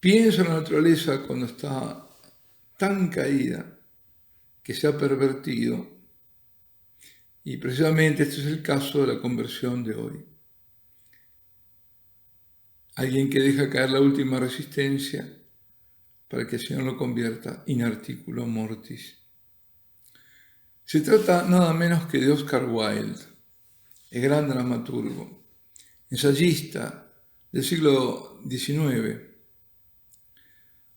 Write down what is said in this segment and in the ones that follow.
Pienso en la naturaleza cuando está tan caída que se ha pervertido, y precisamente este es el caso de la conversión de hoy. Alguien que deja caer la última resistencia para que el Señor lo convierta in articulo mortis. Se trata nada menos que de Oscar Wilde, el gran dramaturgo, ensayista del siglo XIX.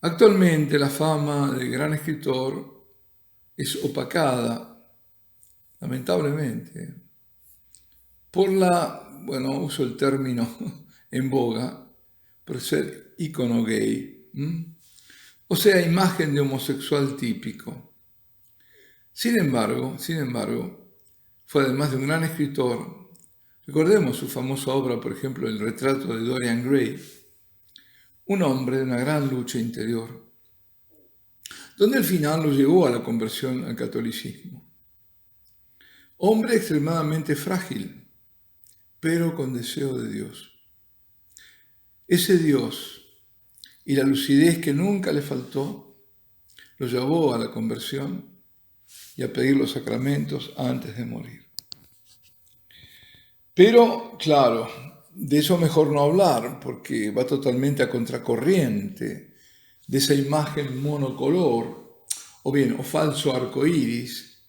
Actualmente la fama del gran escritor es opacada, lamentablemente, por uso el término en boga, por ser ícono gay, o sea, imagen de homosexual típico. Sin embargo, fue además de un gran escritor. Recordemos su famosa obra, por ejemplo, El retrato de Dorian Gray, un hombre de una gran lucha interior, donde al final lo llevó a la conversión al catolicismo. Hombre extremadamente frágil, pero con deseo de Dios. Ese Dios y la lucidez que nunca le faltó lo llevó a la conversión y a pedir los sacramentos antes de morir. Pero, claro, de eso mejor no hablar, porque va totalmente a contracorriente de esa imagen monocolor, o falso arco iris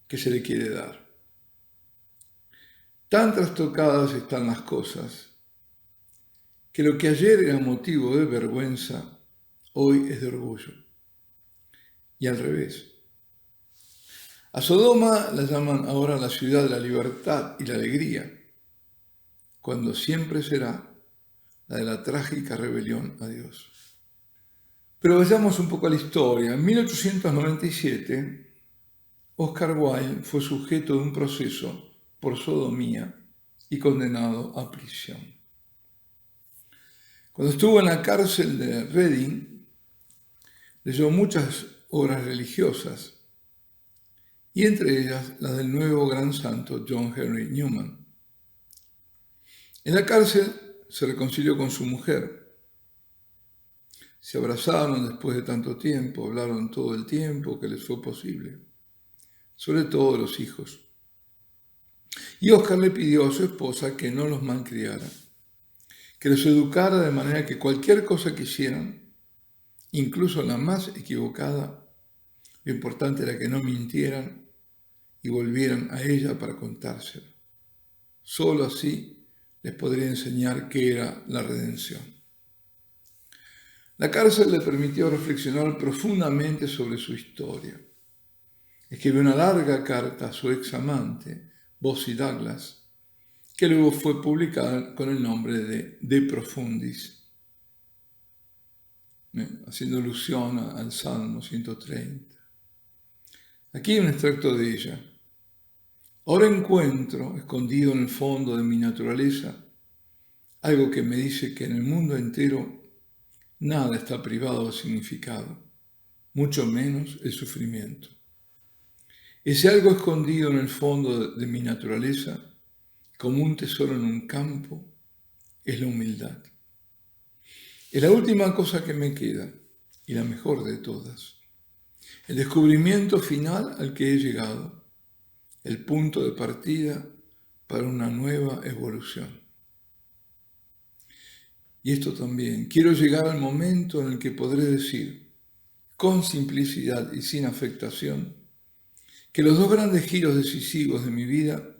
que se le quiere dar. Tan trastocadas están las cosas, que lo que ayer era motivo de vergüenza, hoy es de orgullo. Y al revés. A Sodoma la llaman ahora la ciudad de la libertad y la alegría, cuando siempre será la de la trágica rebelión a Dios. Pero vayamos un poco a la historia. En 1897, Oscar Wilde fue sujeto de un proceso por sodomía y condenado a prisión. Cuando estuvo en la cárcel de Reading, leyó muchas obras religiosas, y entre ellas las del nuevo gran santo John Henry Newman. En la cárcel se reconcilió con su mujer. Se abrazaron después de tanto tiempo, hablaron todo el tiempo que les fue posible, sobre todo de los hijos. Y Oscar le pidió a su esposa que no los malcriara, que los educara de manera que cualquier cosa que hicieran, incluso la más equivocada, lo importante era que no mintieran y volvieran a ella para contárselo. Solo así les podría enseñar qué era la redención. La cárcel le permitió reflexionar profundamente sobre su historia. Escribió una larga carta a su ex amante, Bossy Douglas, que luego fue publicada con el nombre de De Profundis, haciendo alusión al Salmo 130. Aquí hay un extracto de ella. Ahora encuentro, escondido en el fondo de mi naturaleza, algo que me dice que en el mundo entero nada está privado de significado, mucho menos el sufrimiento. Ese algo escondido en el fondo de mi naturaleza, como un tesoro en un campo, es la humildad. Es la última cosa que me queda, y la mejor de todas. El descubrimiento final al que he llegado, el punto de partida para una nueva evolución. Y esto también, quiero llegar al momento en el que podré decir, con simplicidad y sin afectación, que los dos grandes giros decisivos de mi vida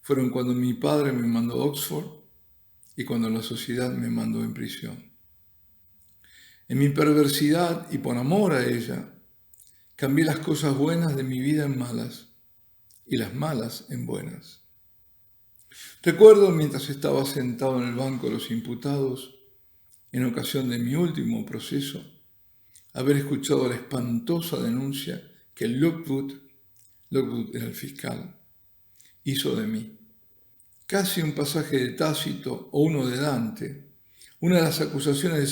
fueron cuando mi padre me mandó a Oxford y cuando la sociedad me mandó en prisión. En mi perversidad y por amor a ella, cambié las cosas buenas de mi vida en malas y las malas en buenas. Recuerdo mientras estaba sentado en el banco de los imputados, en ocasión de mi último proceso, haber escuchado la espantosa denuncia que Lockwood era el fiscal, hizo de mí. Casi un pasaje de Tácito o uno de Dante, una de las acusaciones de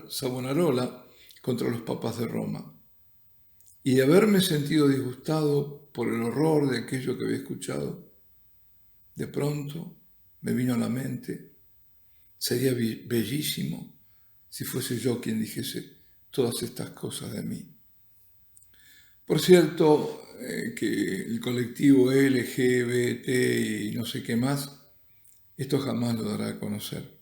Savonarola contra los papas de Roma. Y de haberme sentido disgustado por el horror de aquello que había escuchado, de pronto me vino a la mente, sería bellísimo si fuese yo quien dijese todas estas cosas de mí. Por cierto, que el colectivo LGBT y no sé qué más, esto jamás lo dará a conocer.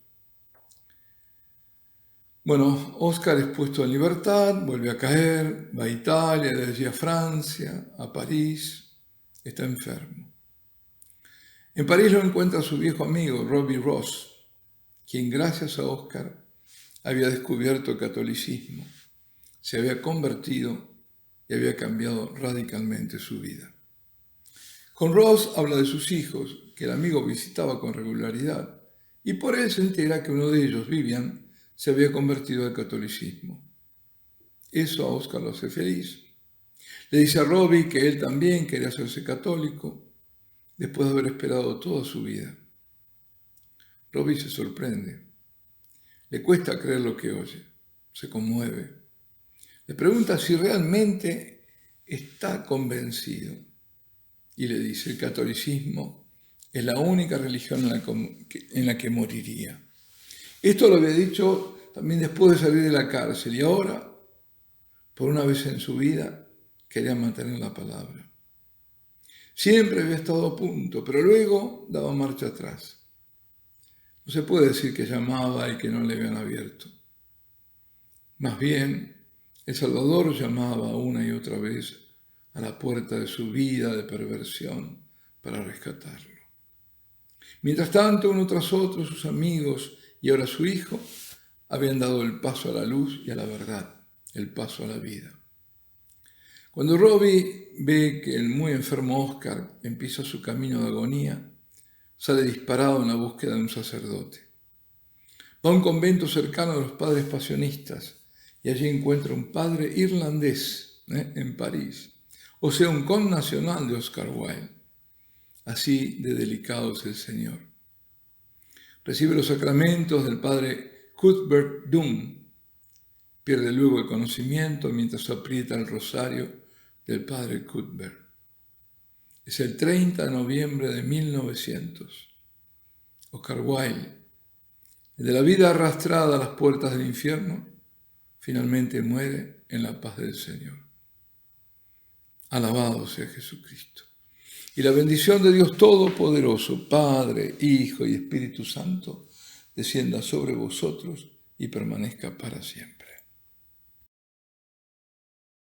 Bueno, Oscar es puesto en libertad, vuelve a caer, va a Italia, de allí a Francia, a París, está enfermo. En París lo encuentra su viejo amigo, Robbie Ross, quien gracias a Oscar había descubierto el catolicismo, se había convertido y había cambiado radicalmente su vida. Con Ross habla de sus hijos, que el amigo visitaba con regularidad, y por él se entera que uno de ellos, Vivian, se había convertido al catolicismo. Eso a Oscar lo hace feliz. Le dice a Robbie que él también quería hacerse católico, después de haber esperado toda su vida. Robbie se sorprende. Le cuesta creer lo que oye, se conmueve. Le pregunta si realmente está convencido y le dice: el catolicismo es la única religión en la que moriría. Esto lo había dicho también después de salir de la cárcel y ahora, por una vez en su vida, quería mantener la palabra. Siempre había estado a punto, pero luego daba marcha atrás. No se puede decir que llamaba y que no le habían abierto. Más bien, el Salvador llamaba una y otra vez a la puerta de su vida de perversión para rescatarlo. Mientras tanto, uno tras otro, sus amigos y ahora su hijo habían dado el paso a la luz y a la verdad, el paso a la vida. Cuando Robbie ve que el muy enfermo Oscar empieza su camino de agonía, sale disparado en la búsqueda de un sacerdote. Va a un convento cercano de los padres pasionistas y allí encuentra un padre irlandés en París, o sea, un connacional de Oscar Wilde. Así de delicado es el Señor. Recibe los sacramentos del padre Cuthbert Dunn. Pierde luego el conocimiento mientras aprieta el rosario del padre Cuthbert. Es el 30 de noviembre de 1900. Oscar Wilde, el de la vida arrastrada a las puertas del infierno, finalmente muere en la paz del Señor. Alabado sea Jesucristo. Y la bendición de Dios Todopoderoso, Padre, Hijo y Espíritu Santo, descienda sobre vosotros y permanezca para siempre.